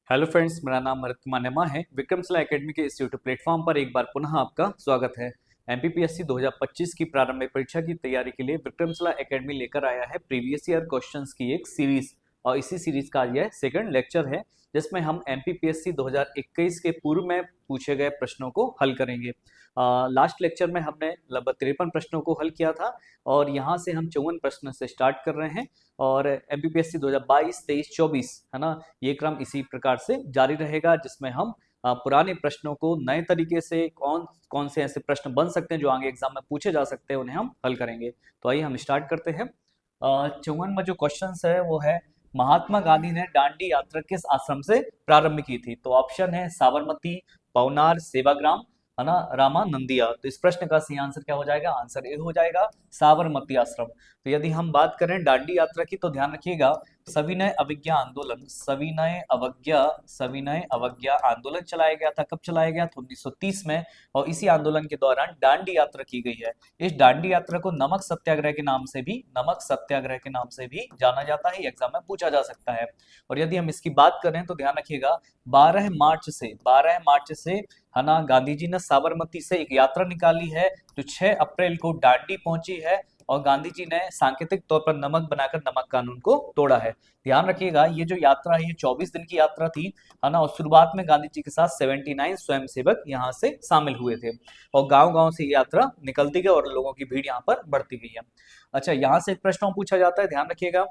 Hello friends, मेरा नाम भरत कुमार नेमा है। विक्रमशिला एकेडमी के इस यूट्यूब प्लेटफॉर्म पर एक बार पुनः आपका स्वागत है। एमपीपीएससी 2025 की प्रारंभिक परीक्षा की तैयारी के लिए विक्रमशिला एकेडमी लेकर आया है प्रीवियस ईयर क्वेश्चंस की एक सीरीज, और इसी सीरीज का यह सेकंड लेक्चर है जिसमें हम एमपीपीएससी 2021 के पूर्व में पूछे गए प्रश्नों को हल करेंगे। लास्ट लेक्चर में हमने लगभग 53 प्रश्नों को हल किया था और यहाँ से हम 54 प्रश्न से स्टार्ट कर रहे हैं। और एमपीपीएससी 2022, 23, 24 है ना, ये क्रम इसी प्रकार से जारी रहेगा जिसमें हम पुराने प्रश्नों को नए तरीके से कौन कौन से ऐसे प्रश्न बन सकते हैं जो आगे एग्जाम में पूछे जा सकते हैं, उन्हें हम हल करेंगे। तो आइए हम स्टार्ट करते हैं। 54वां जो क्वेश्चन है वो है, महात्मा गांधी ने दांडी यात्रा किस आश्रम से प्रारंभ की थी? तो ऑप्शन है साबरमती, पवनार, सेवाग्राम, है ना, रामानंदिया। तो इस प्रश्न का सही आंसर क्या हो जाएगा? आंसर ए हो जाएगा, साबरमती आश्रम। तो यदि हम बात करें दांडी यात्रा की तो ध्यान रखिएगा, सविनय अवज्ञा आंदोलन, सविनय अवज्ञा आंदोलन चलाया गया था। कब चलाया गया था? 1930 में। और इसी आंदोलन के दौरान दांडी यात्रा की गई है। इस दांडी यात्रा को नमक सत्याग्रह के नाम से भी जाना जाता है। एग्जाम में पूछा जा सकता है। और यदि हम इसकी बात करें तो ध्यान रखिएगा, 12 मार्च से है ना, गांधी जी ने साबरमती से एक यात्रा निकाली है जो 6 अप्रैल को दांडी पहुंची है। और गांधी जी ने सांकेतिक तौर पर नमक बनाकर नमक कानून को तोड़ा है। ध्यान रखिएगा, ये जो यात्रा है ये 24 दिन की यात्रा थी, है ना। और शुरुआत में गांधी जी के साथ 79 स्वयंसेवक यहाँ से शामिल हुए थे। और गांव-गांव से ये यात्रा निकलती गई और लोगों की भीड़ यहाँ पर बढ़ती गई है। अच्छा, यहाँ से एक प्रश्न पूछा जाता है, ध्यान रखिएगा।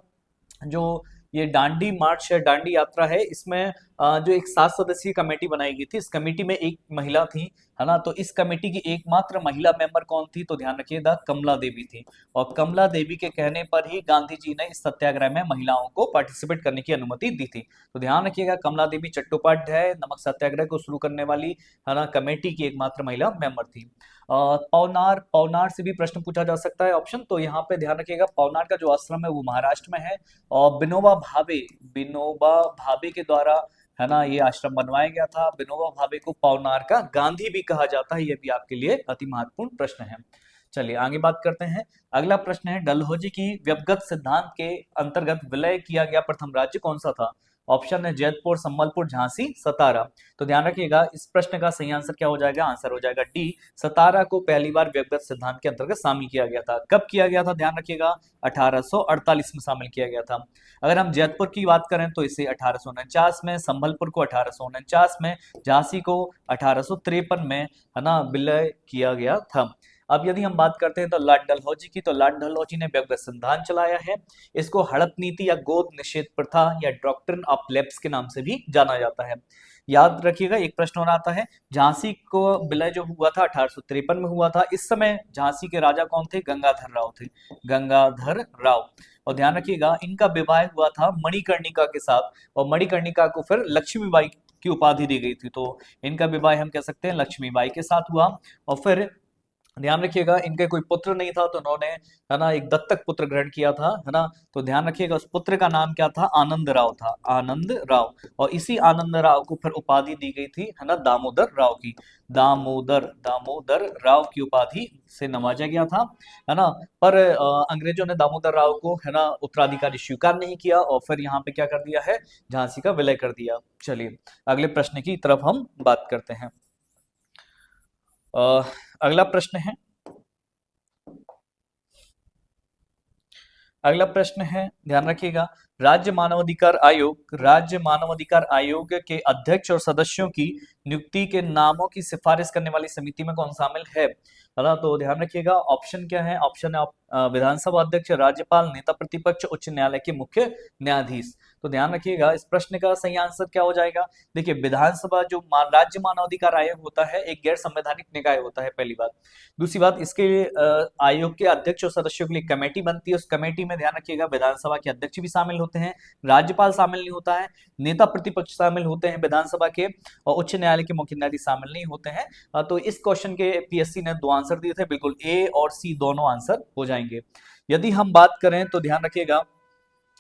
जो ये दांडी मार्च है, दांडी यात्रा है, इसमें जो एक 7 सदस्यीय कमेटी बनाई गई थी, इस कमेटी में एक महिला थी, है ना। तो इस कमेटी की एकमात्र महिला मेंबर कौन थी? तो ध्यान रखिएगा, कमला देवी थी। और कमला देवी के कहने पर ही गांधी जी ने इस सत्याग्रह में महिलाओं को पार्टिसिपेट करने की अनुमति दी थी। तो ध्यान रखिएगा, कमला देवी चट्टोपाध्याय नमक सत्याग्रह को शुरू करने वाली, है ना, कमेटी की एकमात्र महिला मेंबर थी। पवनार से भी प्रश्न पूछा जा सकता है ऑप्शन। तो यहाँ पे ध्यान रखिएगा, पवनार का जो आश्रम है वो महाराष्ट्र में है। और विनोबा भावे के द्वारा, है ना, ये आश्रम बनवाया गया था। विनोबा भावे को पवनार का गांधी भी कहा जाता है। ये भी आपके लिए अति महत्वपूर्ण प्रश्न है। चलिए आगे बात करते हैं। अगला प्रश्न है, डलहौजी की व्यवगत सिद्धांत के अंतर्गत विलय किया गया प्रथम राज्य कौन सा था? ऑप्शन है जैतपुर, संबलपुर, झांसी, सतारा। तो ध्यान रखिएगा, इस प्रश्न का सही आंसर क्या हो जाएगा? आंसर हो जाएगा डी, सतारा को पहली बार व्यवगत सिद्धांत के अंतर्गत शामिल किया गया था। कब किया गया था? ध्यान रखिएगा, 1848 में शामिल किया गया था। अगर हम जैतपुर की बात करें तो इसे 1849 में, संबलपुर को 1849 में, झांसी को 1853 में, है ना, विलय किया गया था। अब यदि हम बात करते हैं तो लॉर्ड डलहौजी की, तो लॉर्ड डलहौजी ने व्यवगत सिद्धांत चलाया है। इसको हड़प नीति या गोद निषेध प्रथा या डॉक्ट्रिन ऑफ लैप्स के नाम से भी जाना जाता है। याद रखिएगा, एक प्रश्न और आता है, झांसी को विलय जो हुआ था 1853 में हुआ था। इस समय झांसी के राजा कौन थे? गंगाधर राव थे, गंगाधर राव। और ध्यान रखिएगा, इनका विवाह हुआ था मणिकर्णिका के साथ, और मणिकर्णिका को फिर लक्ष्मीबाई की उपाधि दी गई थी। तो इनका विवाह हम कह सकते हैं लक्ष्मीबाई के साथ हुआ। और फिर ध्यान रखिएगा, इनके कोई पुत्र नहीं था तो उन्होंने, है ना, एक दत्तक पुत्र ग्रहण किया था, है ना। तो ध्यान रखिएगा, उस पुत्र का नाम क्या था? आनंद राव था, आनंद राव। और इसी आनंद राव को फिर उपाधि दी गई थी, है ना, दामोदर राव की, दामोदर राव की उपाधि से नवाजा गया था, है ना। पर अंग्रेजों ने दामोदर राव को, है ना, उत्तराधिकारी स्वीकार नहीं किया और फिर यहाँ पे क्या कर दिया है? झांसी का विलय कर दिया। चलिए अगले प्रश्न की तरफ हम बात करते हैं। अगला प्रश्न है, ध्यान रखिएगा, राज्य मानवाधिकार आयोग के अध्यक्ष और सदस्यों की नियुक्ति के नामों की सिफारिश करने वाली समिति में कौन शामिल है ना। तो ध्यान रखिएगा, ऑप्शन क्या है? ऑप्शन है विधानसभा अध्यक्ष, राज्यपाल, नेता प्रतिपक्ष, उच्च न्यायालय के मुख्य न्यायाधीश। तो ध्यान रखिएगा, इस प्रश्न का सही आंसर क्या हो जाएगा? देखिए, विधानसभा जो राज्य मानवाधिकार आयोग होता है एक गैर संवैधानिक निकाय होता है, पहली बात। दूसरी बात, इसके आयोग के अध्यक्ष और सदस्यों के लिए कमेटी बनती है। उस कमेटी में ध्यान रखिएगा, विधानसभा के अध्यक्ष भी शामिल होते हैं, राज्यपाल शामिल नहीं होता है, नेता प्रतिपक्ष शामिल होते हैं विधानसभा के, और उच्च न्यायालय के मुख्य न्यायाधीश शामिल नहीं होते हैं। तो इस क्वेश्चन के पीएससी ने 2 आंसर दिए थे, बिल्कुल ए और सी दोनों आंसर हो जाएंगे। यदि हम बात करें तो ध्यान रखिएगा,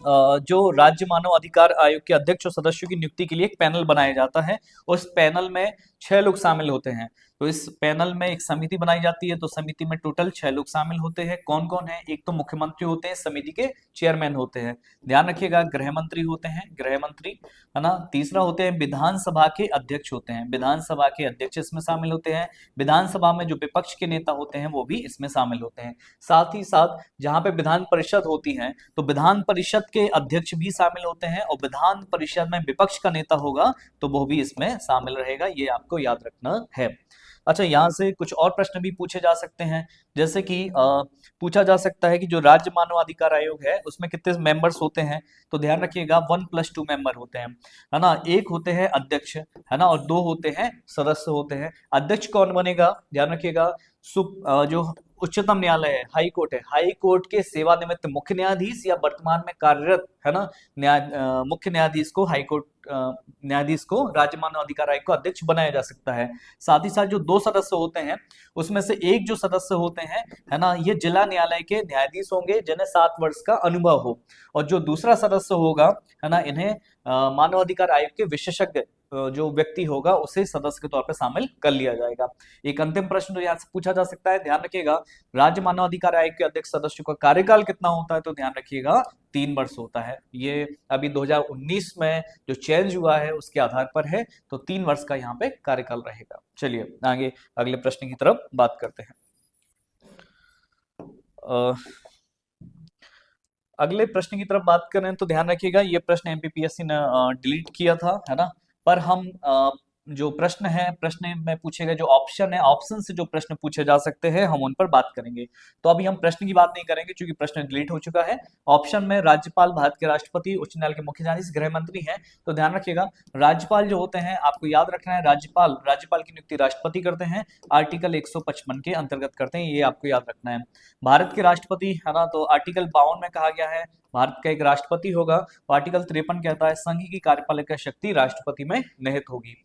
जो राज्य मानव अधिकार आयोग के अध्यक्ष और सदस्यों की नियुक्ति के लिए एक पैनल बनाया जाता है। उस पैनल में 6 लोग शामिल होते हैं। तो इस पैनल में एक समिति बनाई जाती है, तो समिति में टोटल 6 लोग शामिल होते हैं। कौन कौन है? एक तो मुख्यमंत्री होते हैं, समिति के चेयरमैन होते हैं, ध्यान रखिएगा। गृह मंत्री होते हैं, गृह मंत्री, है ना। तीसरा होते हैं विधानसभा के अध्यक्ष होते हैं, विधानसभा के अध्यक्ष इसमें शामिल होते हैं। विधानसभा में जो विपक्ष के नेता होते हैं वो भी इसमें शामिल होते हैं। साथ ही साथ जहां पे विधान परिषद होती है तो विधान परिषद के अध्यक्ष भी शामिल होते हैं, और विधान परिषद में विपक्ष का नेता होगा तो वो भी इसमें शामिल रहेगा, ये आपको याद रखना है। अच्छा, यहाँ से कुछ और प्रश्न भी पूछे जा सकते हैं, जैसे कि पूछा जा सकता है कि जो राज्य मानव अधिकार आयोग है उसमें कितने मेंबर्स होते हैं, तो ध्यान रखिएगा 1+2 मेंबर होते हैं, है ना। एक होते हैं अध्यक्ष, है ना, और 2 होते हैं सदस्य होते हैं। अध्यक्ष कौन बनेगा? ध्यान रखिएगा, जो उच्चतम न्यायालय है, हाई कोर्ट है, हाई कोर्ट के सेवानिवृत्त मुख्य न्यायाधीश या वर्तमान में कार्यरत, है ना, मुख्य न्यायाधीश को हाई कोर्ट न्यायाधीश को राज्य मानव अधिकार आयोग का अध्यक्ष बनाया जा सकता है। साथ ही साथ जो 2 सदस्य होते हैं उसमें से एक जो सदस्य होते हैं, है ना, ये जिला न्यायालय के न्यायाधीश होंगे जिन्हें 7 वर्ष का अनुभव हो, और जो दूसरा सदस्य होगा, है ना, इन्हें मानव अधिकार आयोग के विशेषज्ञ जो व्यक्ति होगा उसे सदस्य के तौर पर शामिल कर लिया जाएगा। एक अंतिम प्रश्न जो यहाँ से पूछा जा सकता है, ध्यान रखिएगा, राज्य मानव अधिकार आयोग के अध्यक्ष सदस्यों का कार्यकाल कितना होता है, तो ध्यान रखिएगा 3 वर्ष होता है। ये अभी 2019 में जो चेंज हुआ है उसके आधार पर है, तो 3 वर्ष का यहाँ पे कार्यकाल रहेगा। चलिए आगे अगले प्रश्न की तरफ बात करते हैं। अगले प्रश्न की तरफ बात करें तो ध्यान रखिएगा, ये प्रश्न एमपीपीएससी ने डिलीट किया था, है ना, पर हम जो प्रश्न है, प्रश्न में पूछे गए जो ऑप्शन है, ऑप्शन से जो प्रश्न पूछे जा सकते हैं हम उन पर बात करेंगे। तो अभी हम प्रश्न की बात नहीं करेंगे क्योंकि प्रश्न डिलीट हो चुका है। ऑप्शन में राज्यपाल, भारत के राष्ट्रपति, उच्च न्यायालय के मुख्य न्यायाधीश, गृह मंत्री है। तो ध्यान रखिएगा, राज्यपाल जो होते हैं आपको याद रखना है, राज्यपाल की नियुक्ति राष्ट्रपति करते हैं, आर्टिकल 155 के अंतर्गत करते हैं, ये आपको याद रखना है। भारत के राष्ट्रपति, है ना, तो आर्टिकल 52 में कहा गया है भारत का एक राष्ट्रपति होगा। आर्टिकल 53 कहता है संघ की कार्यपालिका शक्ति राष्ट्रपति में निहित होगी।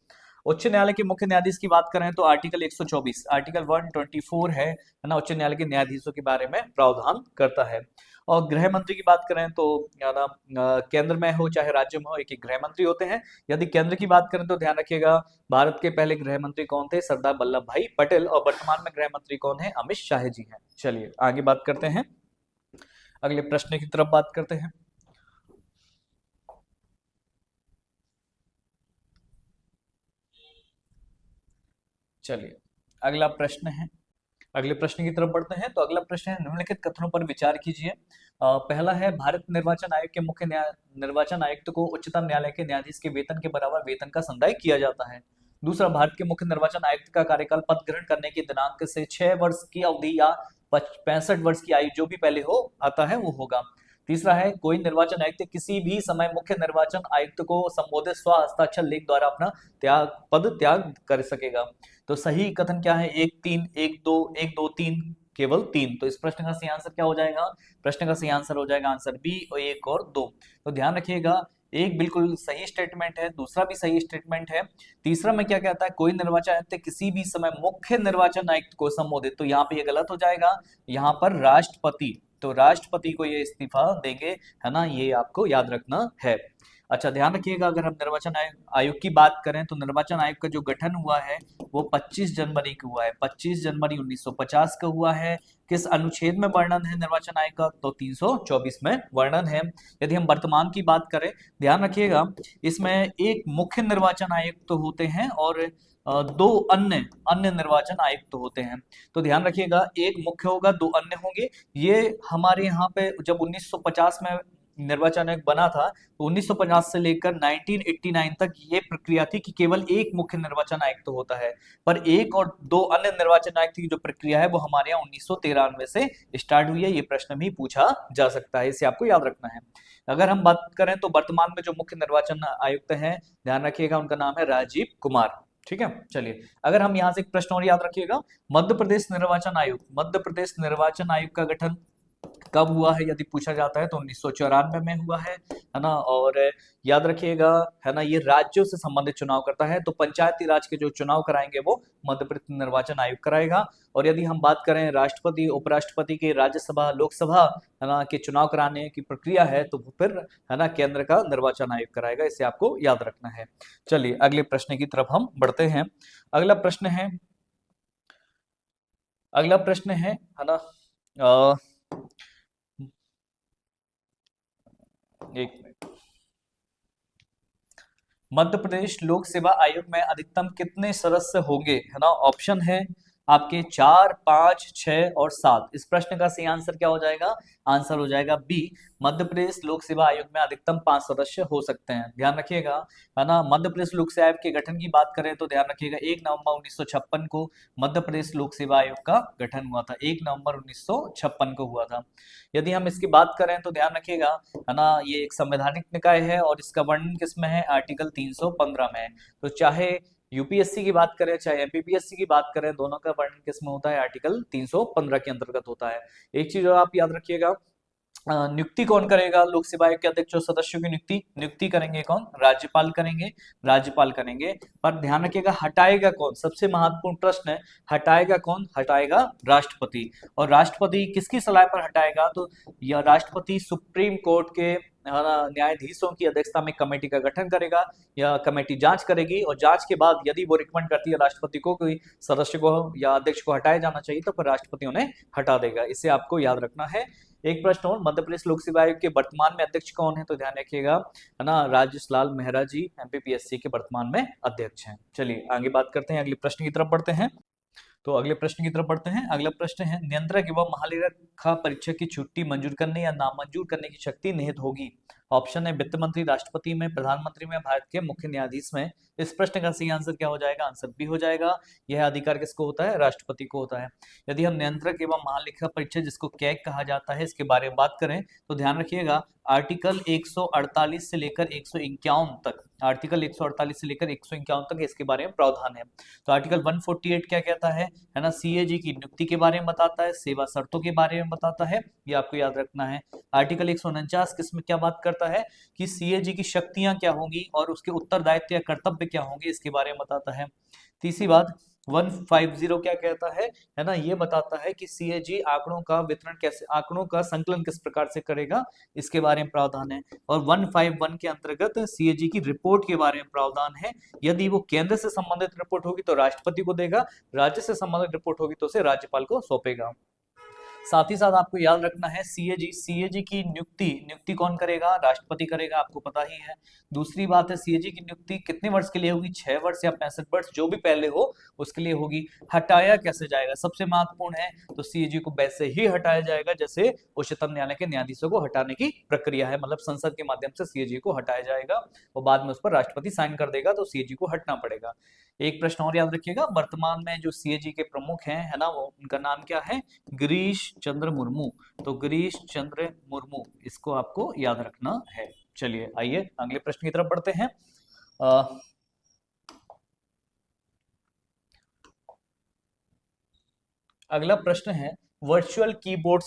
उच्च न्यायालय के मुख्य न्यायाधीश की बात करें तो आर्टिकल 124, आर्टिकल 124 है ना, उच्च न्यायालय के न्यायाधीशों के बारे में प्रावधान करता है। और गृह मंत्री की बात करें तो केंद्र में हो चाहे राज्य में हो, एक गृह मंत्री होते हैं। यदि केंद्र की बात करें तो ध्यान रखिएगा, भारत के पहले गृह मंत्री कौन थे? सरदार वल्लभ भाई पटेल। और वर्तमान में गृह मंत्री कौन है? अमित शाह जी हैं। चलिए आगे बात करते हैं, अगले प्रश्न की तरफ बात करते हैं। चलिए अगला प्रश्न है, अगले प्रश्न की तरफ बढ़ते हैं। तो अगला प्रश्न है, निम्नलिखित कथनों पर विचार कीजिए। पहला है, भारत निर्वाचन आयोग के मुख्य निर्वाचन आयुक्त को उच्चतम न्यायालय के न्यायाधीश के वेतन के बराबर वेतन का संदाय किया जाता है। दूसरा, भारत के मुख्य निर्वाचन आयुक्त का कार्यकाल पद ग्रहण करने के दिनांक से 6 वर्ष की अवधि या 65 वर्ष की आयु जो भी पहले हो आता है वो होगा। तीसरा है, कोई निर्वाचन आयुक्त किसी भी समय मुख्य निर्वाचन आयुक्त को संबोधित स्व हस्ताक्षर लेख द्वारा अपना पद त्याग कर सकेगा। तो सही कथन क्या है? 1 3 1 2 1 2 3, केवल 3। तो इस प्रश्न का सही आंसर क्या हो जाएगा? प्रश्न का सही आंसर हो जाएगा आंसर बी, 1 और 2। तो ध्यान रखिएगा, एक बिल्कुल सही स्टेटमेंट है, दूसरा भी सही स्टेटमेंट है। तीसरा में क्या कहता है? कोई निर्वाचन आयुक्त किसी भी समय मुख्य निर्वाचन आयुक्त को संबोधित, तो यहाँ पे ये गलत हो जाएगा, यहाँ पर राष्ट्रपति, तो राष्ट्रपति को ये इस्तीफा देंगे, है ना, ये आपको याद रखना है। अच्छा ध्यान रखिएगा, अगर हम निर्वाचन आयोग की बात करें तो निर्वाचन आयोग का जो गठन हुआ है वो 25 जनवरी को हुआ है, 25 जनवरी 1950 का हुआ है। किस अनुच्छेद में वर्णन है निर्वाचन आयोग का? तो 324 में वर्णन है। यदि हम वर्तमान की बात करें, ध्यान रखिएगा, इसमें एक मुख्य निर्वाचन आयुक्त तो होते हैं और 2 अन्य निर्वाचन आयुक्त होते हैं। तो ध्यान रखिएगा, एक मुख्य होगा, 2 अन्य होंगे। ये हमारे यहाँ पे जब 1950 में निर्वाचन आयोग बना था तो 1950 से लेकर 1989 तक ये प्रक्रिया थी कि केवल एक मुख्य निर्वाचन आयुक्त तो होता है, पर एक और 2 अन्य निर्वाचन आयुक्त की जो प्रक्रिया है वो हमारे यहाँ 1993 से स्टार्ट हुई है। ये प्रश्न भी पूछा जा सकता है, इसे आपको याद रखना है। अगर हम बात करें तो वर्तमान में जो मुख्य निर्वाचन आयुक्त हैं, ध्यान रखिएगा, उनका नाम है राजीव कुमार। ठीक है, चलिए अगर हम यहाँ से एक प्रश्न और याद रखिएगा, मध्य प्रदेश निर्वाचन आयोग, मध्य प्रदेश निर्वाचन आयोग का गठन कब हुआ है यदि पूछा जाता है तो 1994 में हुआ है ना। और याद रखिएगा, है ना, ये राज्यों से संबंधित चुनाव करता है, तो पंचायती राज के जो चुनाव कराएंगे वो मध्य प्रदेश निर्वाचन आयोग कराएगा। और यदि हम बात करें राष्ट्रपति, उपराष्ट्रपति के, राज्यसभा, लोकसभा, है ना, के चुनाव कराने की प्रक्रिया है तो फिर, है ना, केंद्र का निर्वाचन आयोग कराएगा, इसे आपको याद रखना है। चलिए अगले प्रश्न की तरफ हम बढ़ते हैं। अगला प्रश्न है, अगला प्रश्न है ना। अ, एक मिनट। मध्य प्रदेश लोक सेवा आयोग में अधिकतम कितने सदस्य होंगे, है ना। ऑप्शन है आपके 4, 5, 6 और 7। इस प्रश्न का सही आंसर क्या हो जाएगा? आंसर हो जाएगा बी। मध्य प्रदेश लोक सेवा आयोग में अधिकतम 5 सदस्य हो सकते हैं, ध्यान रखिएगा, है ना। मध्य प्रदेश लोक सेवा आयोग के गठन की बात करें तो ध्यान रखिएगा 1 नवंबर 1956 को मध्य प्रदेश लोक सेवा आयोग का गठन हुआ था। 1 नवंबर 1956 को हुआ था। यदि हम इसकी बात करें तो ध्यान रखिएगा, है ना, ये एक संवैधानिक निकाय है और इसका वर्णन किसमें है? आर्टिकल 315 में है। तो चाहे यूपीएससी की बात करें चाहे एमपीपीएससी की बात करें, दोनों का वर्णन किसमें होता है? आर्टिकल 315 के अंतर्गत होता है। एक चीज और आप याद रखिएगा, नियुक्ति कौन करेगा? लोक सेवा आयोग के अध्यक्ष और सदस्यों की नियुक्ति नियुक्ति करेंगे कौन? राज्यपाल करेंगे, राज्यपाल करेंगे। पर ध्यान रखिएगा, हटाएगा कौन? सबसे महत्वपूर्ण प्रश्न है, हटाएगा कौन? हटाएगा राष्ट्रपति। और राष्ट्रपति किसकी सलाह पर हटाएगा? तो यह राष्ट्रपति सुप्रीम कोर्ट के न्यायाधीशों की अध्यक्षता में कमेटी का गठन करेगा। यह कमेटी जांच करेगी और जांच के बाद यदि वो रिकमेंड करती है राष्ट्रपति को कोई सदस्य को या अध्यक्ष को हटाया जाना चाहिए, तो फिर राष्ट्रपति उन्हें हटा देगा। इसे आपको याद रखना है। एक प्रश्न और, मध्य प्रदेश लोक सेवा आयोग के वर्तमान में अध्यक्ष कौन है? तो ध्यान रखिएगा, है ना, राजेश लाल मेहरा जी एमपीपीएससी के वर्तमान में अध्यक्ष हैं। चलिए आगे बात करते हैं, अगले प्रश्न की तरफ बढ़ते हैं। तो अगले प्रश्न की तरफ बढ़ते हैं। अगला प्रश्न है, नियंत्रक एवं महालेखा परीक्षक की छुट्टी मंजूर करने या नामंजूर करने की शक्ति निहित होगी। ऑप्शन है वित्त मंत्री, राष्ट्रपति में, प्रधानमंत्री में, भारत के मुख्य न्यायाधीश में। इस प्रश्न का सही आंसर क्या हो जाएगा? आंसर बी हो जाएगा। यह अधिकार किसको होता है? राष्ट्रपति को होता है। यदि हम नियंत्रक एवं महालेखा परीक्षक, जिसको कैग कहा जाता है, इसके बारे में बात करें तो ध्यान रखिएगा, आर्टिकल 148 से लेकर 151 तक, आर्टिकल 148 से लेकर 151 तक इसके बारे में प्रावधान है। तो आर्टिकल 148 क्या कहता है ना, सीएजी की नियुक्ति के बारे में बताता है, सेवा शर्तों के बारे में बताता है, ये आपको याद रखना है। आर्टिकल 149 किसमें क्या बात करता है कि सीएजी की शक्तियां क्या होंगी और उसके उत्तरदायित्व या कर्तव्य क्या होंगे, इसके बारे में बताता है। तीसरी बात, 150 क्या कहता है ना, ये बताता है कि सीएजी आंकड़ों का वितरण कैसे, आंकड़ों का संकलन किस प्रकार से करेगा, इसके बारे में प्रावधान है। और 151 के अंतर्गत सीएजी की रिपोर्ट के बारे में प्रावधान है। यदि वो केंद्र से संबंधित रिपोर्ट होगी तो राष्ट्रपति को देगा, राज्य से संबंधित रिपोर्ट होगी तो उसे राज्यपाल को सौंपेगा। साथ ही साथ आपको याद रखना है, सीएजी की नियुक्ति कौन करेगा? राष्ट्रपति करेगा, आपको पता ही है। दूसरी बात है, सीएजी की नियुक्ति कितने वर्ष के लिए होगी? 6 वर्ष या 65 वर्ष, जो भी पहले हो उसके लिए होगी। हटाया कैसे जाएगा? सबसे महत्वपूर्ण है, तो सीएजी को वैसे ही हटाया जाएगा जैसे उच्चतम न्यायालय के न्यायाधीशों को हटाने की प्रक्रिया है, मतलब संसद के माध्यम से सीएजी को हटाया जाएगा और बाद में उस पर राष्ट्रपति साइन कर देगा, तो सीएजी को हटना पड़ेगा। एक प्रश्न और याद रखिएगा, वर्तमान में जो सीएजी के प्रमुख हैं, है ना, वो उनका नाम क्या है? गिरीश चंद्र मुर्मू। तो गिरीश चंद्र मुर्मू, इसको आपको याद रखना है। चलिए आइए अगले प्रश्न की तरफ बढ़ते हैं। अगला प्रश्न है, वर्चुअल कीबोर्ड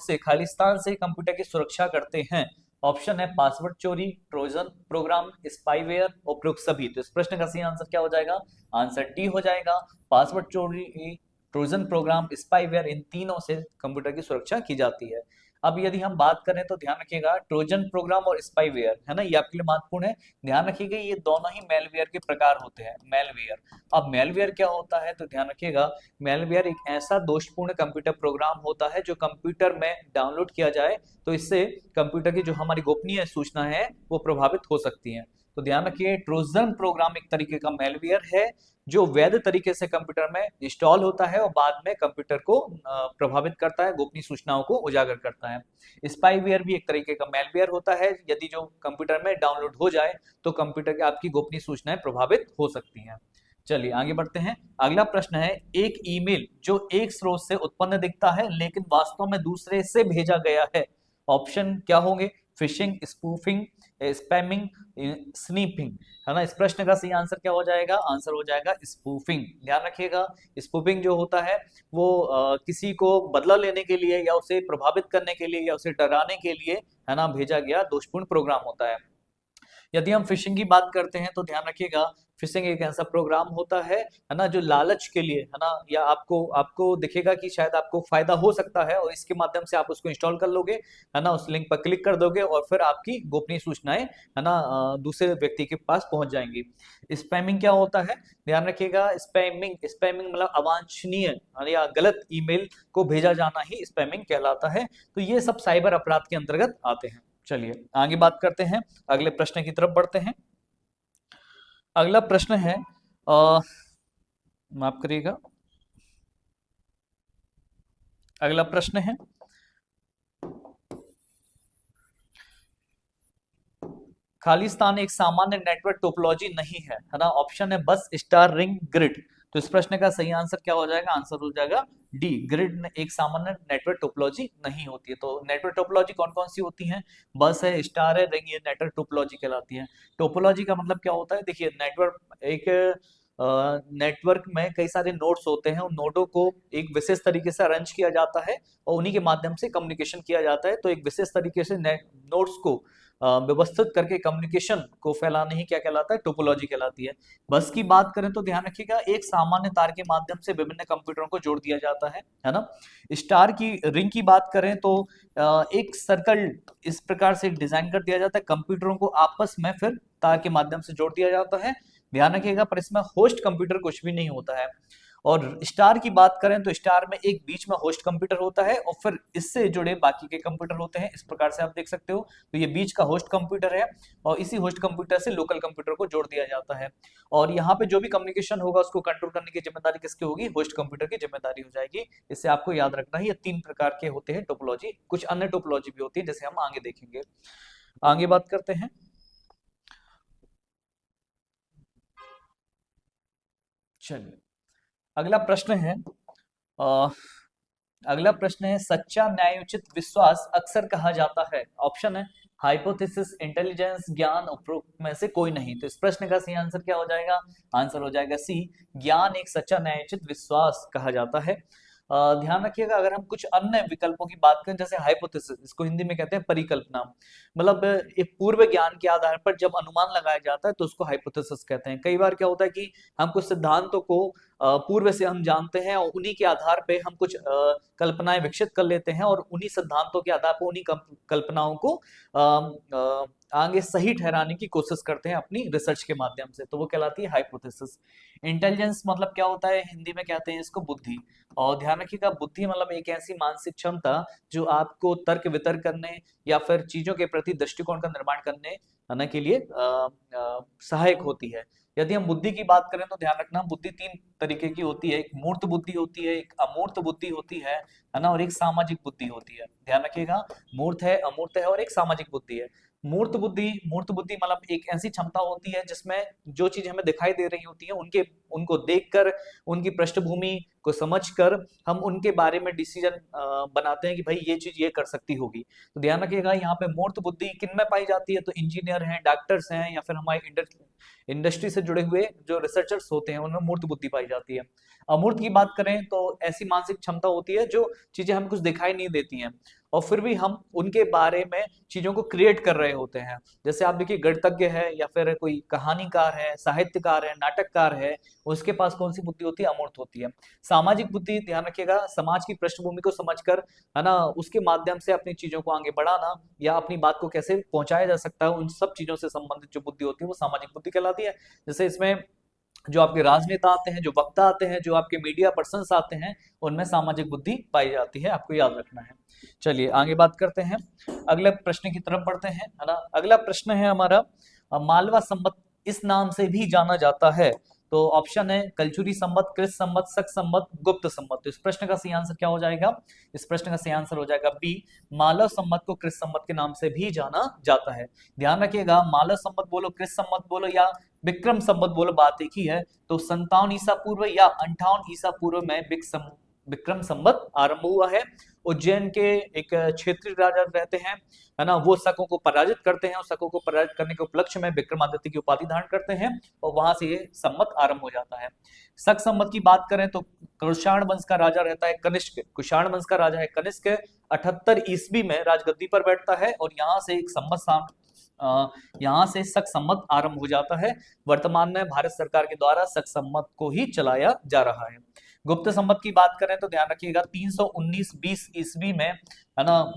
से खालिस्तान से कंप्यूटर की सुरक्षा करते हैं। ऑप्शन है पासवर्ड चोरी, ट्रोजन प्रोग्राम, स्पाईवेयर, उपरोक्त सभी। तो इस प्रश्न का सही आंसर क्या हो जाएगा? आंसर डी हो जाएगा। पासवर्ड चोरी, ट्रोजन प्रोग्राम, स्पाईवेयर, इन तीनों से कंप्यूटर की सुरक्षा की जाती है। अब यदि हम बात करें तो ध्यान रखिएगा, ट्रोजन प्रोग्राम और स्पाईवेयर, है ना, ये आपके लिए महत्वपूर्ण है। ध्यान रखिएगा, ये दोनों ही मेलवेयर के प्रकार होते हैं। मेलवेयर, अब मेलवेयर क्या होता है? तो ध्यान रखिएगा, मेलवेयर एक ऐसा दोषपूर्ण कंप्यूटर प्रोग्राम होता है जो कंप्यूटर में डाउनलोड किया जाए तो इससे कंप्यूटर की जो हमारी गोपनीय सूचना है वो प्रभावित हो सकती है। तो ध्यान रखिए, ट्रोजन प्रोग्राम एक तरीके का मेलवेयर है जो वैध तरीके से कंप्यूटर में इंस्टॉल होता है और बाद में कंप्यूटर को प्रभावित करता है, गोपनीय सूचनाओं को उजागर करता है। स्पाईवेयर भी एक तरीके का मेलवेयर होता है, यदि जो कंप्यूटर में डाउनलोड हो जाए तो कंप्यूटर की आपकी गोपनीय सूचनाएं प्रभावित हो सकती हैं। चलिए आगे बढ़ते हैं। अगला प्रश्न है, एक ईमेल जो एक स्रोत से उत्पन्न दिखता है लेकिन वास्तव में दूसरे से भेजा गया है। ऑप्शन क्या होंगे? फिशिंग, स्पूफिंग, स्पैमिंग, स्नीपिंग, है ना। इस प्रश्न का सही आंसर क्या हो जाएगा? आंसर हो जाएगा स्पूफिंग। ध्यान रखिएगा, स्पूफिंग जो होता है वो किसी को बदला लेने के लिए या उसे प्रभावित करने के लिए या उसे डराने के लिए, है ना, भेजा गया दोषपूर्ण प्रोग्राम होता है। यदि हम फिशिंग की बात करते हैं तो ध्यान रखिएगा, फिशिंग एक ऐसा प्रोग्राम होता है ना, जो लालच के लिए है ना, या आपको आपको दिखेगा कि शायद आपको फायदा हो सकता है और इसके माध्यम से आप उसको इंस्टॉल कर लोगे, है ना, उस लिंक पर क्लिक कर दोगे और फिर आपकी गोपनीय सूचनाएं, है ना, दूसरे व्यक्ति के पास पहुंच जाएंगी। स्पैमिंग क्या होता है, ध्यान रखिएगा, स्पैमिंग स्पैमिंग मतलब अवांछनीय या गलत ईमेल को भेजा जाना ही स्पैमिंग कहलाता है। तो ये सब साइबर अपराध के अंतर्गत आते हैं। चलिए आगे बात करते हैं, अगले प्रश्न की तरफ बढ़ते हैं। अगला प्रश्न है, माफ करिएगा, अगला प्रश्न है, खालिस्तान एक सामान्य नेटवर्क टोपोलॉजी नहीं है ना। ऑप्शन है बस, स्टार, रिंग, ग्रिड। तो इस प्रश्न का सही आंसर क्या हो जाएगा, आंसर हो जाएगा डी, ग्रिड एक सामान्य नेटवर्क टोपोलॉजी नहीं होती है। तो नेटवर्क टोपोलॉजी कौन कौन सी होती हैं, बस है, स्टार है, रिंग, ये नेटवर्क टोपोलॉजी कहलाती है। टोपोलॉजी का मतलब क्या होता है, देखिए नेटवर्क एक नेटवर्क में कई सारे नोड्स होते हैं, उन नोडों को एक विशेष तरीके से अरेंज किया जाता है और उन्हीं के माध्यम से कम्युनिकेशन किया जाता है। तो एक विशेष तरीके से नोड्स को व्यवस्थित करके कम्युनिकेशन को फैलाने ही क्या कहलाता है, टोपोलॉजी कहलाती है। बस की बात करें तो ध्यान रखिएगा, एक सामान्य तार के माध्यम से विभिन्न कंप्यूटरों को जोड़ दिया जाता है ना। स्टार की रिंग की बात करें तो एक सर्कल इस प्रकार से डिजाइन कर दिया जाता है, कंप्यूटरों को आपस में फिर तार के माध्यम से जोड़ दिया जाता है। ध्यान रखिएगा, पर इसमें होस्ट कंप्यूटर कुछ भी नहीं होता है। और स्टार की बात करें तो स्टार में एक बीच में होस्ट कंप्यूटर होता है और फिर इससे जुड़े बाकी के कंप्यूटर होते हैं, इस प्रकार से आप देख सकते हो। तो ये बीच का होस्ट कंप्यूटर है और इसी होस्ट कंप्यूटर से लोकल कंप्यूटर को जोड़ दिया जाता है और यहाँ पे जो भी कम्युनिकेशन होगा उसको कंट्रोल करने की जिम्मेदारी किसकी होगी, होस्ट कंप्यूटर की जिम्मेदारी हो जाएगी। इससे आपको याद रखना है ये 3 प्रकार के होते हैं टोपोलॉजी, कुछ अन्य टोपोलॉजी भी होती है जैसे हम आगे देखेंगे। आगे बात करते हैं, चलिए अगला प्रश्न है, अ, अगला प्रश्न है, सच्चा न्यायोचित विश्वास अक्सर कहा जाता है। ऑप्शन है हाइपोथेसिस, इंटेलिजेंस, ज्ञान, उपरोक्त में से कोई नहीं। तो इस प्रश्न का सही आंसर क्या हो जाएगा, आंसर हो जाएगा सी, ज्ञान एक सच्चा न्यायोचित विश्वास कहा जाता है। ध्यान रखिएगा, अगर हम कुछ अन्य विकल्पों की बात करें जैसे हाइपोथेसिस, इसको हिंदी में कहते हैं परिकल्पना, मतलब एक पूर्व ज्ञान के आधार पर जब अनुमान लगाया जाता है तो उसको हाइपोथेसिस कहते हैं। कई बार क्या होता है कि हम कुछ सिद्धांतों को पूर्व से हम जानते हैं और उन्हीं के आधार पे हम कुछ कल्पनाएं विकसित कर लेते हैं और उन्हीं सिद्धांतों के आधार पर उन्हीं कल्पनाओं को आगे सही ठहराने की कोशिश करते हैं अपनी रिसर्च के माध्यम से, तो वो कहलाती है हाइपोथेसिस। इंटेलिजेंस मतलब क्या होता है, हिंदी में कहते हैं इसको बुद्धि। और ध्यान रखिएगा, बुद्धि मतलब एक ऐसी मानसिक क्षमता जो आपको तर्क वितर्क करने या फिर चीजों के प्रति दृष्टिकोण का निर्माण करने के लिए सहायक होती है। यदि हम बुद्धि की बात करें तो ध्यान रखना, बुद्धि 3 तरीके की होती है, एक मूर्त बुद्धि होती है, एक अमूर्त बुद्धि होती है ना, और एक सामाजिक बुद्धि होती है। ध्यान रखिएगा, मूर्त है, अमूर्त है और एक सामाजिक बुद्धि है। मूर्त बुद्धि मतलब एक ऐसी क्षमता होती है जिसमें जो चीज हमें दिखाई दे रही होती है उनके उनको देखकर, उनकी पृष्ठभूमि को समझकर हम उनके बारे में डिसीजन बनाते हैं कि भाई ये चीज ये कर सकती होगी। तो ध्यान रखिएगा, यहाँ पे मूर्त बुद्धि किन में पाई जाती है, तो इंजीनियर हैं, डॉक्टर्स हैं, या फिर हमारे इंडस्ट्री से जुड़े हुए जो रिसर्चर्स होते हैं उनमें मूर्त बुद्धि पाई जाती है। अमूर्त की बात करें तो ऐसी मानसिक क्षमता होती है जो चीजें हमें कुछ दिखाई नहीं देती हैं और फिर भी हम उनके बारे में चीजों को क्रिएट कर रहे होते हैं। जैसे आप देखिए, गणितज्ञ है या फिर कोई कहानीकार है, साहित्यकार है, नाटककार है, उसके पास कौन सी बुद्धि होती है, अमूर्त होती है। सामाजिक बुद्धि, ध्यान रखिएगा, समाज की पृष्ठभूमि को समझकर, है ना, उसके माध्यम से अपनी चीजों को आगे बढ़ाना या अपनी बात को कैसे पहुंचाया जा सकता है, उन सब चीजों से संबंधित जो बुद्धि होती है वो सामाजिक बुद्धि कहलाती है। जैसे इसमें जो आपके राजनेता आते हैं, जो वक्ता आते हैं, जो आपके मीडिया पर्संस आते हैं, उनमें सामाजिक बुद्धि पाई जाती है, आपको याद रखना है। चलिए आगे बात करते हैं, अगले प्रश्न की तरफ बढ़ते हैं, है ना। अगला प्रश्न है हमारा, मालवा संवत इस नाम से भी जाना जाता है। तो ऑप्शन है कलचुरी संवत, कृत संवत, शक संवत, गुप्त संवत। तो इस प्रश्न का सही आंसर क्या हो जाएगा, इस प्रश्न का सही आंसर हो जाएगा बी, मालव संवत को कृत संवत के नाम से भी जाना जाता है। ध्यान रखिएगा, मालव संवत बोलो, कृत संवत बोलो या विक्रम संवत बोलो, बात एक ही है। तो 57 ईसा पूर्व या 58 ईसा पूर्व में विक्रम संवत आरंभ हुआ है। उज्जैन के एक क्षेत्रीय राजा रहते हैं, है ना, वो शकों को पराजित करते हैं और शकों को पराजित करने के उपलक्ष्य में विक्रमादित्य की उपाधि धारण करते हैं और वहां से ये संवत आरंभ हो जाता है। शक संवत की बात करें तो कुषाण वंश का राजा रहता है कनिष्क, कुषाण वंश का राजा है कनिष्क, 78 ईस्वी में राजगद्दी पर बैठता है और यहाँ से एक संवत यहाँ से शक सम्मत आरंभ हो जाता है। वर्तमान में भारत सरकार के द्वारा शक सम्मत को ही चलाया जा रहा है। गुप्त सम्मत की बात करें तो ध्यान रखिएगा 319-20 ईस्वी में, है ना,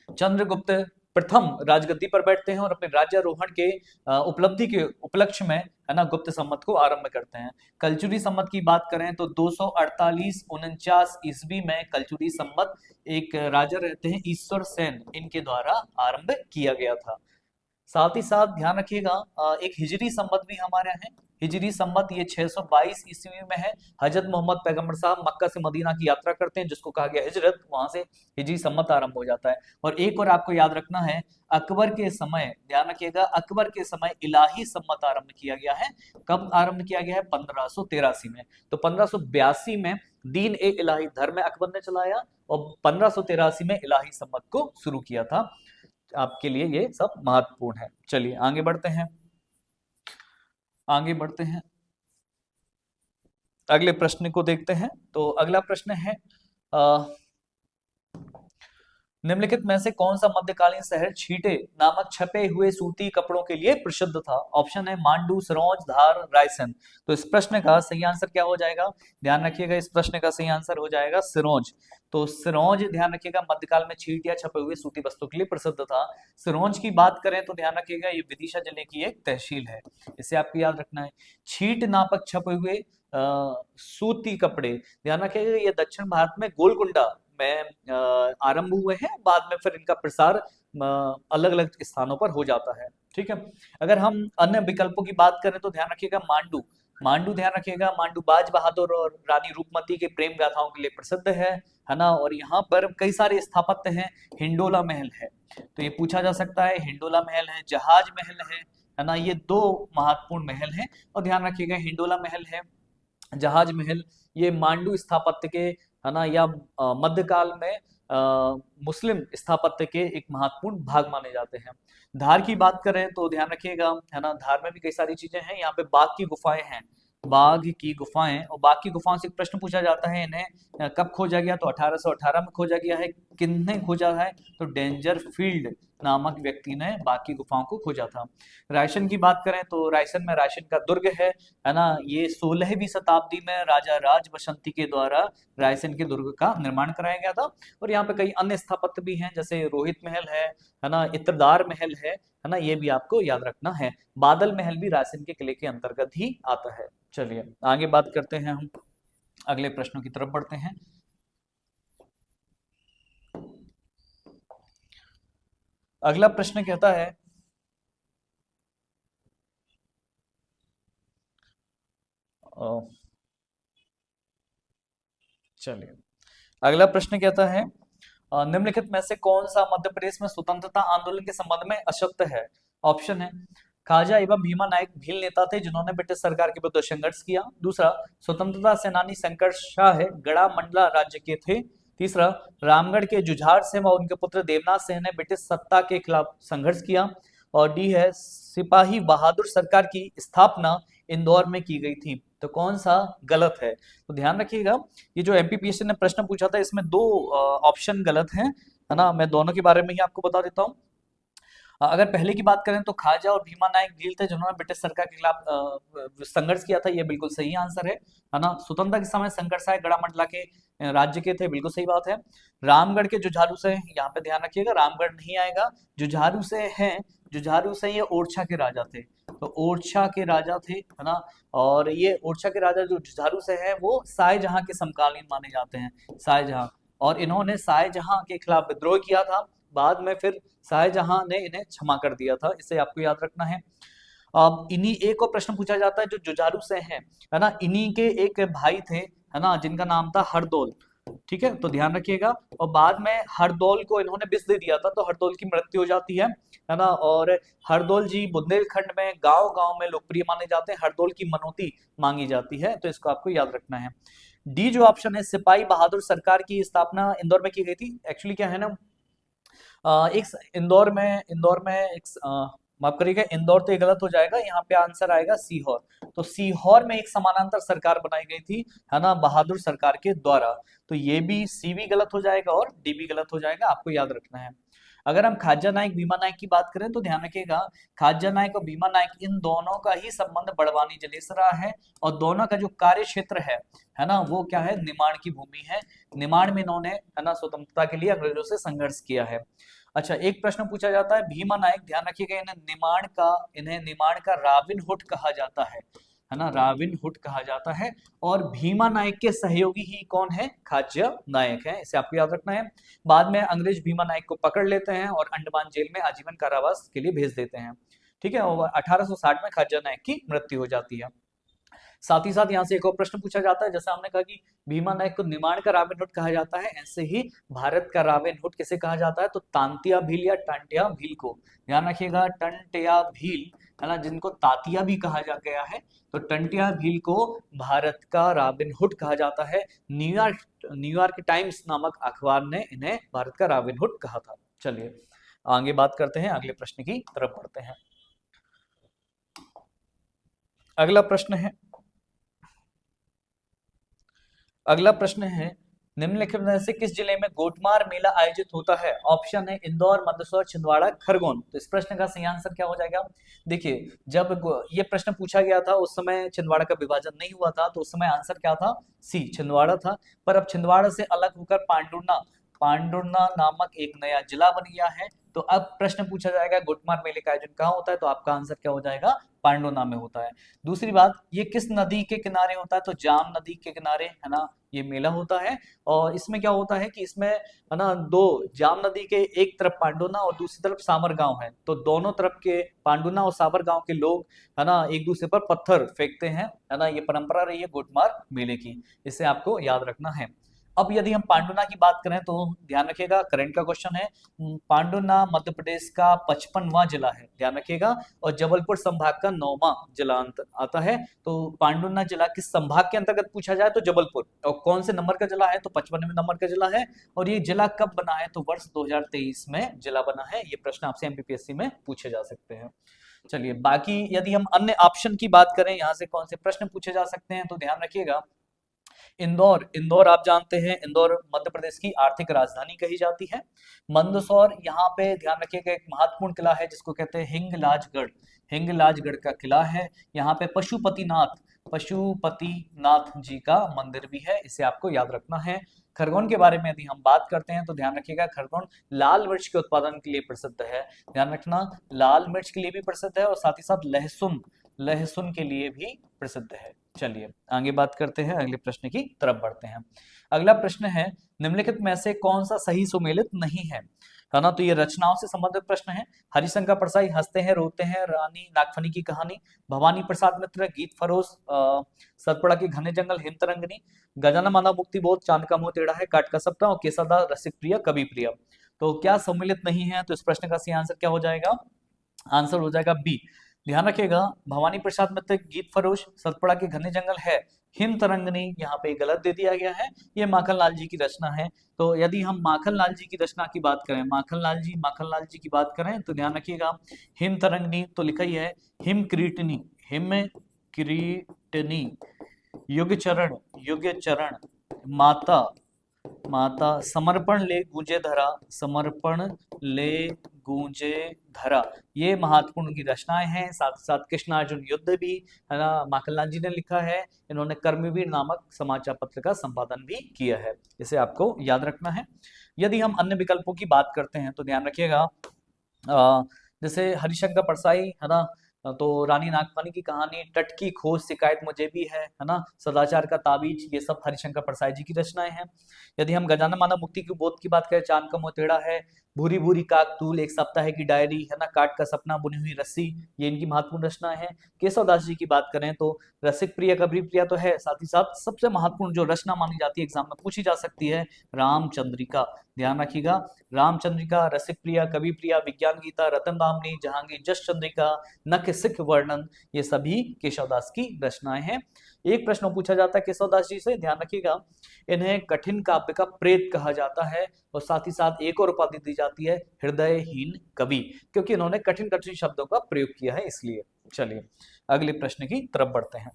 चंद्रगुप्त प्रथम राजगद्दी पर बैठते हैं और अपने राज्यारोहण के उपलब्धि के उपलक्ष्य में, है ना, गुप्त सम्मत को आरंभ करते हैं। कलचुरी सम्मत की बात करें तो 248-49 ईस्वी में कलचुरी सम्मत, एक राजा रहते हैं ईश्वर सेन, इनके द्वारा आरंभ किया गया था। साथ ही साथ ध्यान रखिएगा एक हिजरी संवत भी हमारे यहाँ है। हिजरी संवत ये 622 ईस्वी में है। हजरत मोहम्मद पैगंबर साहब मक्का से मदीना की यात्रा करते हैं, जिसको कहा गया हिजरत, वहां से हिजरी संवत आरंभ हो जाता है। और एक और आपको याद रखना है, अकबर के समय, ध्यान रखिएगा, अकबर के समय इलाही संवत आरंभ किया गया है। कब आरंभ किया गया है? 1583 में। तो 1582 में दीन ए इलाही धर्म अकबर ने चलाया और 1583 में इलाही संवत को शुरू किया था। आपके लिए ये सब महत्वपूर्ण है। चलिए आगे बढ़ते हैं, आगे बढ़ते हैं, अगले प्रश्न को देखते हैं। तो अगला प्रश्न है, निम्नलिखित में से कौन सा मध्यकालीन शहर छींटे नामक छपे हुए सूती कपड़ों के लिए प्रसिद्ध था? ऑप्शन है मांडू, सिरोंज, धार, रायसेन। तो इस प्रश्न का सही आंसर क्या हो जाएगा? ध्यान रखिएगा, इस प्रश्न का सही आंसर हो जाएगा सिरोंज। तो सिरोंज, ध्यान रखिएगा, मध्यकाल में छींट या छपे हुए सूती वस्त्रों के लिए प्रसिद्ध था। सिरोंज की बात करें तो ध्यान रखिएगा, ये विदिशा जिले की एक तहसील है, इसे आपको याद रखना है। छींट नामक छपे हुए सूती कपड़े, ध्यान रखिएगा, ये दक्षिण भारत में गोलकुंडा में आरंभ हुए हैं, बाद में फिर इनका प्रसार अलग अलग स्थानों पर हो जाता है। ठीक है, अगर हम अन्य विकल्पों की बात करें तो ध्यान रखिएगा मांडू, मांडू ध्यान रखिएगा, मांडू बाज बहादुर और रानी रूपमती के प्रेम गाथाओं के लिए प्रसिद्ध है ना, और यहाँ पर कई सारे स्थापत्य हैं। हिंडोला महल है, तो ये पूछा जा सकता है, हिंडोला महल है, जहाज महल है ना, ये दो महत्वपूर्ण महल हैं। और ध्यान रखिएगा, हिंडोला महल है, जहाज महल, ये मांडू स्थापत्य के, है ना, या मध्यकाल में मुस्लिम स्थापत्य के एक महत्वपूर्ण भाग माने जाते हैं। धार की बात करें तो ध्यान रखिएगा, है ना, धार में भी कई सारी चीजें हैं। यहाँ पे बाघ की गुफाएं हैं, बाघ की गुफाएं, और बाघ की गुफाओं से एक प्रश्न पूछा जाता है, इन्हें कब खोजा गया? तो 1818 में खोजा गया है। किसने खोजा है? तो डेंजर फील्ड नामक व्यक्ति ने बाघ की गुफाओं को खोजा था। रायसेन की बात करें तो रायसेन में रायसेन का दुर्ग है ना, ये 16वीं शताब्दी में राजा राज बसंती के द्वारा रायसेन के दुर्ग का निर्माण कराया गया था। और यहाँ पे कई अन्य स्थापत्य भी हैं, जैसे रोहित महल है ना, इत्रदार महल है ना, ये भी आपको याद रखना है। बादल महल भी रायसेन के किले के अंतर्गत ही आता है। चलिए आगे बात करते हैं, हम अगले प्रश्नों की तरफ बढ़ते हैं। अगला प्रश्न कहता है, चलिए अगला प्रश्न कहता है, निम्नलिखित में से कौन सा मध्य प्रदेश में स्वतंत्रता आंदोलन के संबंध में असत्य है? ऑप्शन है, खाजा एवं भीमा नायक भील नेता थे जिन्होंने ब्रिटिश सरकार के विरुद्ध संघर्ष किया। दूसरा, स्वतंत्रता सेनानी शंकर शाह गड़ा मंडला राज्य के थे। तीसरा, रामगढ़ के जुझार सिंह और उनके पुत्र देवनाथ सिंह ने ब्रिटिश सत्ता के खिलाफ संघर्ष किया। और डी है, सिपाही बहादुर सरकार की स्थापना इंदौर में की गई थी। तो कौन सा गलत है? तो ध्यान रखिएगा, ये जो एमपीपीएससी ने प्रश्न पूछा था, इसमें दो ऑप्शन गलत हैं, है ना, मैं दोनों के बारे में ही आपको बता देता हूँ। अगर पहले की बात करें तो खाजा और भीमा नायक भील थे जिन्होंने ब्रिटिश सरकार के खिलाफ संघर्ष किया था, ये बिल्कुल सही आंसर है ना। स्वतंत्रता के समय संघर्ष आए गड़ा मंडला के राज्य के थे, बिल्कुल सही बात है। रामगढ़ के जुझारू से, यहाँ पे ध्यान रखिएगा, रामगढ़ नहीं आएगा, जुझारू से हैं, जुझारू से ये ओरछा के राजा थे, तो ओरछा के राजा थे, है ना। और ये ओरछा के राजा जो जुझारू से है वो शाहजहां के समकालीन माने जाते हैं, शाहजहां, और इन्होंने शाहजहां के खिलाफ विद्रोह किया था, बाद में फिर शाहजहां ने इन्हें क्षमा कर दिया था, इसे आपको याद रखना है। अब इन्हीं एक और प्रश्न पूछा जाता है जो जुझारू से हैं, है ना, इन्हीं के एक भाई थे, है ना, जिनका नाम था हरदौल। ठीक है, तो ध्यान रखिएगा, और बाद में हरदौल को इन्होंने विष दे दिया था, तो हरदौल की मृत्यु हो जाती है ना। और हरदौल जी बुंदेलखंड में गांव गांव में लोकप्रिय माने जाते हैं, हरदौल की मनौती मांगी जाती है, तो इसको आपको याद रखना है। डी जो ऑप्शन है, सिपाही बहादुर सरकार की स्थापना इंदौर में की गई थी। एक्चुअली क्या है ना, एक इंदौर में एक माफ करिएगा, इंदौर तो ये गलत हो जाएगा, यहाँ पे आंसर आएगा सीहोर। तो सीहोर में एक समानांतर सरकार बनाई गई थी, है ना, बहादुर सरकार के द्वारा। तो ये भी सी भी गलत हो जाएगा और डी भी गलत हो जाएगा, आपको याद रखना है। अगर हम खाजा नायक भीमा नायक की बात करें तो ध्यान रखिएगा, खाजा नायक और भीमा नायक इन दोनों का ही संबंध बड़वानी जिले से रहा है, और दोनों का जो कार्य क्षेत्र है ना, वो क्या है, निमाड़ की भूमि है। निमाड़ में इन्होंने, है ना, स्वतंत्रता के लिए अंग्रेजों से संघर्ष किया है। अच्छा, एक प्रश्न पूछा जाता है, भीमा नायक, ध्यान रखिएगा, इन्हें निमाड़ का रॉबिन हुड कहा जाता है ना, रॉबिन हुड कहा जाता है। और भीमा नायक के सहयोगी ही कौन है, खाज्य नायक है, इसे आपको याद रखना है। बाद में अंग्रेज भीमा नायक को पकड़ लेते हैं और अंडमान जेल में आजीवन कारावास के लिए भेज देते हैं। ठीक है, और 1860 में खाज्य नायक की मृत्यु हो जाती है। साथ ही साथ यहाँ से एक और प्रश्न पूछा जाता है, जैसा हमने कहा कि भीमा नायक को निमाड़ का रॉबिन हुड कहा जाता है, ऐसे ही भारत का रॉबिन हुड किसे कहा जाता है, तो तांतिया भील या टांटिया भील को। ध्यान रखिएगा, टंटिया भील, है ना, जिनको तातिया भी कहा जा गया है, तो टंटिया भील को भारत का रॉबिन हुड कहा जाता है। न्यूयॉर्क टाइम्स नामक अखबार ने इन्हें भारत का रॉबिन हुड कहा था। चलिए आगे बात करते हैं, अगले प्रश्न की तरफ बढ़ते हैं। अगला प्रश्न है, निम्नलिखित में से किस जिले में गोटमार मेला आयोजित होता है? ऑप्शन है इंदौर, मंदसौर, छिंदवाड़ा, खरगोन। तो इस प्रश्न का सही आंसर क्या हो जाएगा? देखिए, जब ये प्रश्न पूछा गया था उस समय छिंदवाड़ा का विभाजन नहीं हुआ था, तो उस समय आंसर क्या था, सी, छिंदवाड़ा था। पर अब छिंदवाड़ा से अलग होकर पांडुर्ना नामक एक नया जिला बन गया है। तो अब प्रश्न पूछा जाएगा गोटमार मेले का आयोजन कहाँ होता है, तो आपका आंसर क्या हो जाएगा, पांडुर्ना में होता है। दूसरी बात, ये किस नदी के किनारे होता है, तो जाम नदी के किनारे, है ना, ये मेला होता है। और इसमें क्या होता है कि इसमें, है ना, दो, जाम नदी के एक तरफ पांडुना और दूसरी तरफ सावर गांव है, तो दोनों तरफ के पांडुना और सावर गांव के लोग, है ना, एक दूसरे पर पत्थर फेंकते हैं, है ना, ये परंपरा रही है गोटमार मेले की, इसे आपको याद रखना है। अब यदि हम पांडुना की बात करें तो ध्यान रखिएगा, करंट का क्वेश्चन है, पांडुना मध्य प्रदेश का 55वां जिला है, ध्यान रखिएगा, और जबलपुर संभाग का 9वां जिला आता है। तो पांडुना जिला किस संभाग के अंतर्गत पूछा जाए तो जबलपुर, और कौन से नंबर का जिला है, तो 55वें नंबर का जिला है। और ये जिला कब बना है, तो वर्ष 2023 में जिला बना है। ये प्रश्न आपसे एमपीपीएससी में पूछे जा सकते हैं। चलिए, बाकी यदि हम अन्य ऑप्शन की बात करें, यहाँ से कौन से प्रश्न पूछे जा सकते हैं, तो ध्यान रखिएगा, इंदौर आप जानते हैं, इंदौर मध्य प्रदेश की आर्थिक राजधानी कही जाती है। मंदसौर, यहाँ पे ध्यान रखिएगा, एक महत्वपूर्ण किला है जिसको कहते हैं हिंगलाजगढ़ का किला है। यहाँ पे पशुपतिनाथ जी का मंदिर भी है, इसे आपको याद रखना है। खरगोन के बारे में यदि हम बात करते हैं तो ध्यान रखिएगा, खरगोन लाल मिर्च के उत्पादन के लिए प्रसिद्ध है, ध्यान रखना, लाल मिर्च के लिए भी प्रसिद्ध है, और साथ ही साथ लहसुन लहसुन के लिए भी प्रसिद्ध है। चलिए आगे बात करते हैं, अगले प्रश्न की तरफ बढ़ते हैं। अगला प्रश्न है, निम्नलिखित में से कौन सा सही सुमेलित नहीं है ना, तो ये रचनाओं से संबंधित प्रश्न है। हरिशंकर परसाई, हंसते हैं रोते हैं, रानी नागफनी की कहानी, भवानी प्रसाद मित्र, गीत फरोश, सतपुड़ा के घने जंगल, हिमतरंगिनी, गजानन माना मुक्ति बोध, चांद का मुंह टेढ़ा है, काट का सपना, और केसरदास रसिक प्रिय कवि प्रिय। तो क्या सम्मिलित नहीं है, तो इस प्रश्न का सही आंसर क्या हो जाएगा, आंसर हो जाएगा बी। ध्यान रखिएगा, भवानी प्रसाद मित्र, गीत फरोश, सतपुड़ा के घने जंगल है, हिम तरंगनी यहाँ पे गलत दे दिया गया है, ये माखनलाल जी की रचना है। तो यदि हम माखनलाल जी की रचना की बात करें, माखनलाल जी की बात करें, तो ध्यान रखिएगा, हिम तरंगनी तो लिखा ही है, हिम क्रीटनी, युग चरण, माता माता, समर्पण ले गूंजे धरा, ये महत्वपूर्ण की रचनाएं हैं। साथ साथ कृष्णार्जुन युद्ध भी, है ना, माखनलाल जी ने लिखा है। इन्होंने कर्मवीर नामक समाचार पत्र का संपादन भी किया है, इसे आपको याद रखना है। यदि हम अन्य विकल्पों की बात करते हैं तो ध्यान रखिएगा, जैसे हरिशंकर परसाई, है ना, तो रानी नागफनी की कहानी, तट की खोज, शिकायत मुझे भी है ना, सदाचार का ताबीज, ये सब हरिशंकर परसाई जी की रचनाएं हैं। यदि हम गजानन मानव मुक्ति की बोध की बात करें, चांद का मुंह टेढ़ा है, भूरी भूरी काकतूल, एक सप्ताह की डायरी, है ना, काट का सपना, बुनी हुई रस्सी, ये इनकी महत्वपूर्ण रचना है। केशवदास जी की बात करें तो रसिक प्रिय कवि प्रिय तो है, साथ ही साथ सबसे महत्वपूर्ण जो रचना मानी जाती है, एग्जाम में पूछी जा सकती है, रामचंद्रिका। ध्यान रखिएगा, रामचंद्रिका, रसिक प्रिया, कवि प्रिया, विज्ञान गीता, रतन दामनी, जहांगीर जस चंद्रिका, नख सिख वर्णन, ये सभी केशवदास की रचनाएं हैं। एक प्रश्न पूछा जाता है केशवदास जी से, ध्यान रखिएगा, इन्हें कठिन काव्य का प्रेत कहा जाता है, और साथ ही साथ एक और उपाधि दी जाती है, हृदयहीन कवि, क्योंकि इन्होंने कठिन कठिन शब्दों का प्रयोग किया है, इसलिए। चलिए अगले प्रश्न की तरफ बढ़ते हैं।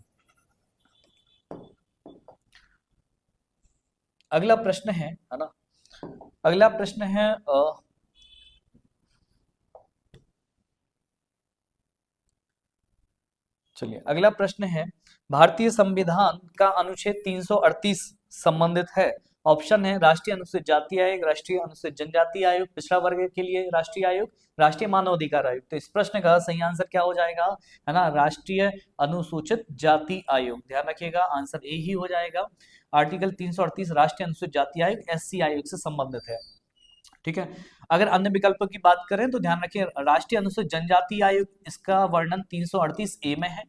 अगला प्रश्न है ना, अगला प्रश्न है चलिए अगला प्रश्न है, भारतीय संविधान का अनुच्छेद 338 संबंधित है। ऑप्शन है राष्ट्रीय अनुसूचित जाति आयोग, राष्ट्रीय अनुसूचित जनजाति आयोग, पिछड़ा वर्ग के लिए राष्ट्रीय आयोग, राष्ट्रीय मानव अधिकार आयोग। तो इस प्रश्न का सही आंसर क्या हो जाएगा, है ना, राष्ट्रीय अनुसूचित जाति आयोग। ध्यान रखिएगा, आंसर ए ही हो जाएगा। आर्टिकल 338 राष्ट्रीय अनुसूचित जाति आयोग एससी आयोग से संबंधित है। ठीक है, अगर अन्य विकल्पों की बात करें तो ध्यान रखिए, राष्ट्रीय अनुसूचित जनजाति आयोग इसका वर्णन 338 ए में है,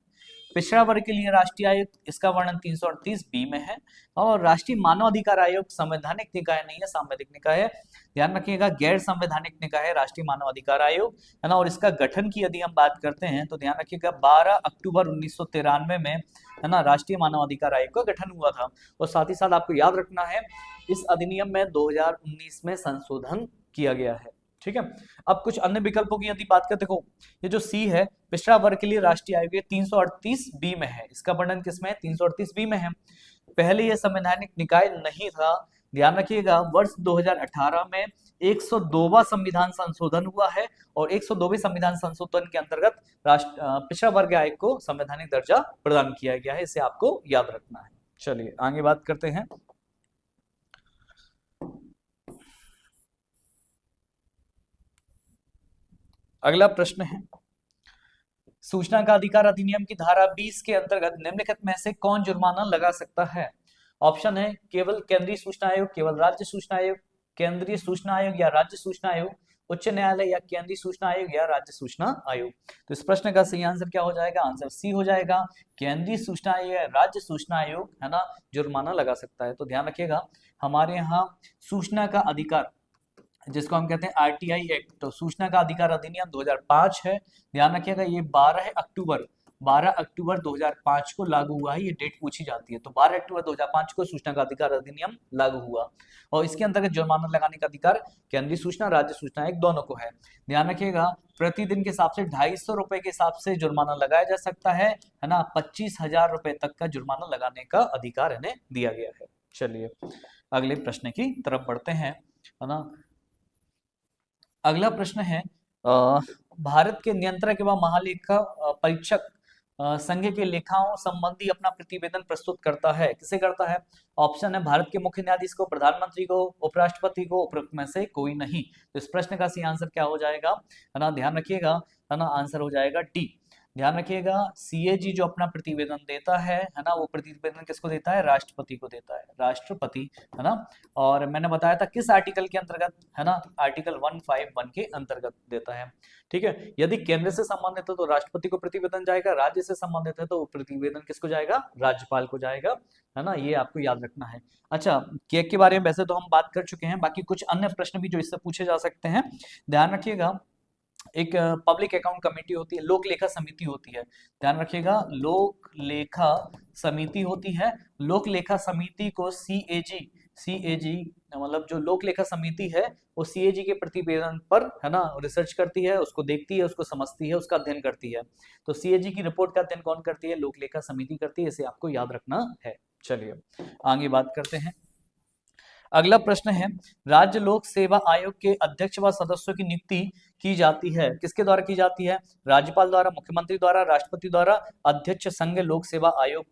पिछड़ा वर्ग के लिए राष्ट्रीय आयोग इसका वर्णन 338 बी में है, और राष्ट्रीय मानव अधिकार आयोग संवैधानिक निकाय नहीं है, सांवैधिक निकाय है। ध्यान रखिएगा, गैर संवैधानिक निकाय है राष्ट्रीय मानव अधिकार आयोग, है ना। और इसका गठन की यदि हम बात करते हैं तो ध्यान रखिएगा 12 अक्टूबर 1993 में, है ना, राष्ट्रीय मानव अधिकार आयोग का गठन हुआ था। और साथ ही साथ आपको याद रखना है, इस अधिनियम में 2019 में संशोधन किया गया है। ठीक है, अब कुछ अन्य विकल्पों की यदि बात करें, देखो ये जो सी है पिछड़ा वर्ग के लिए राष्ट्रीय आयोग 338 बी में है, इसका वर्णन किसमें है, 338 बी में है। पहले ये संवैधानिक निकाय नहीं था। ध्यान रखिएगा, वर्ष 2018 में 102वां संविधान संशोधन हुआ है, और 102वें संविधान संशोधन के अंतर्गत पिछड़ा वर्ग आयोग को संवैधानिक दर्जा प्रदान किया गया है, इसे आपको याद रखना है। चलिए आगे बात करते हैं। अगला प्रश्न है, सूचना का अधिकार अधिनियम की धारा 20 के अंतर्गत निम्नलिखित में से कौन जुर्माना लगा सकता है। ऑप्शन है केवल केंद्रीय सूचना आयोग, केवल राज्य सूचना आयोग, केंद्रीय सूचना आयोग या राज्य सूचना आयोग, उच्च न्यायालय या केंद्रीय सूचना आयोग या राज्य सूचना आयोग। तो इस प्रश्न का सही आंसर क्या हो जाएगा, आंसर सी हो जाएगा, केंद्रीय सूचना आयोग या राज्य सूचना आयोग, है ना, जुर्माना लगा सकता है। तो ध्यान रखिएगा, हमारे यहाँ सूचना का अधिकार जिसको हम कहते हैं आरटीआई एक्ट, तो सूचना का अधिकार अधिनियम 2005 है। ध्यान रखिएगा, ये 12 अक्टूबर 2005 को लागू हुआ है, ये डेट पूछी जाती है। तो 12 अक्टूबर 2005 को सूचना का अधिकार अधिनियम लागू हुआ, और इसके अंतर्गत जुर्माना लगाने का अधिकार केंद्रीय सूचना राज्य सूचना आयोग दोनों को है। ध्यान रखिएगा, प्रतिदिन के हिसाब से 250 रुपए के हिसाब से जुर्माना लगाया जा सकता है ना, 25,000 रुपए तक का जुर्माना लगाने का अधिकार इन्हें दिया गया है। चलिए अगले प्रश्न की तरफ बढ़ते हैं, है ना। अगला प्रश्न है, भारत के नियंत्रक एवं महालेखा परीक्षक संघ के लेखाओं संबंधी अपना प्रतिवेदन प्रस्तुत करता है, किसे करता है। ऑप्शन है भारत के मुख्य न्यायाधीश को, प्रधानमंत्री को, उपराष्ट्रपति को, उपरोक्त में से कोई नहीं। तो इस प्रश्न का सही आंसर क्या हो जाएगा, है ना, ध्यान रखिएगा, है ना, आंसर हो जाएगा डी। ध्यान रखिएगा, सीएजी जो अपना प्रतिवेदन देता है ना, वो प्रतिवेदन किसको देता है, राष्ट्रपति को देता है, राष्ट्रपति, है ना। और मैंने बताया था किस आर्टिकल के अंतर्गत, है ना, आर्टिकल 151 के अंतर्गत देता है। ठीक है, यदि केंद्र से संबंधित है तो राष्ट्रपति को प्रतिवेदन जाएगा, राज्य से संबंधित है तो प्रतिवेदन किसको जाएगा, राज्यपाल को जाएगा, है ना, ये आपको याद रखना है। अच्छा, केक के बारे में वैसे तो हम बात कर चुके हैं, बाकी कुछ अन्य प्रश्न भी जो इससे पूछे जा सकते हैं। ध्यान रखिएगा, एक पब्लिक अकाउंट कमेटी होती है, लोक लेखा समिति होती है। ध्यान रखिएगा, लोक लेखा समिति होती है। लोक लेखा समिति को सीएजी मतलब जो लोक लेखा समिति है वो सीएजी के प्रतिवेदन पर, है ना, रिसर्च करती है, उसको देखती है, उसको समझती है, उसका अध्ययन करती है। तो सीएजी की रिपोर्ट का अध्ययन कौन करती है, लोक लेखा समिति करती है, इसे आपको याद रखना है। चलिए आगे बात करते हैं। अगला प्रश्न है, राज्य लोक सेवा आयोग के अध्यक्ष व सदस्यों की नियुक्ति की जाती है, किसके द्वारा की जाती है, राज्यपाल द्वारा, मुख्यमंत्री द्वारा, राष्ट्रपति द्वारा, अध्यक्ष संघ लोक सेवा आयोग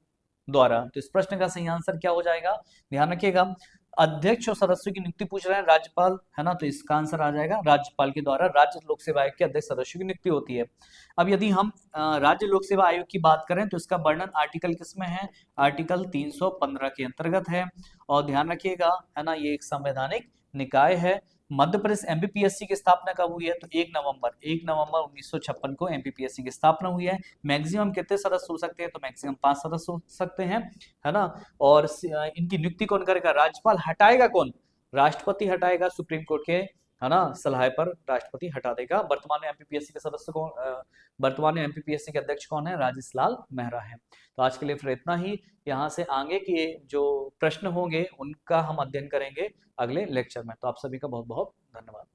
द्वारा। तो इस प्रश्न का सही आंसर क्या हो जाएगा, ध्यान रखिएगा, अध्यक्ष और सदस्यों की नियुक्ति पूछ रहे हैं, राज्यपाल, है ना, तो इसका आंसर आ जाएगा राज्यपाल के द्वारा राज्य लोक सेवा आयोग के अध्यक्ष सदस्यों की नियुक्ति होती है। अब यदि हम राज्य लोक सेवा आयोग की बात करें तो इसका वर्णन आर्टिकल किसमें है, आर्टिकल 315 के अंतर्गत है। और ध्यान रखिएगा, है ना, ये एक संवैधानिक निकाय है। मध्य प्रदेश एमपीपीएससी की स्थापना कब हुई है, तो 1 नवंबर 1956 को एमपीपीएससी की स्थापना हुई है। मैक्सिमम कितने सदस्य हो सकते हैं, तो मैक्सिमम 5 सदस्य हो सकते हैं, है ना। और इनकी नियुक्ति कौन करेगा, राज्यपाल, हटाएगा कौन, राष्ट्रपति हटाएगा, सुप्रीम कोर्ट के, है ना, सलाह पर राष्ट्रपति हटा देगा। वर्तमान में एमपीपीएससी के सदस्य कौन, वर्तमान में एमपीपीएससी के अध्यक्ष कौन है, राजेश लाल मेहरा है। तो आज के लिए फिर इतना ही। यहाँ से आगे के जो प्रश्न होंगे उनका हम अध्ययन करेंगे अगले लेक्चर में। तो आप सभी का बहुत बहुत धन्यवाद।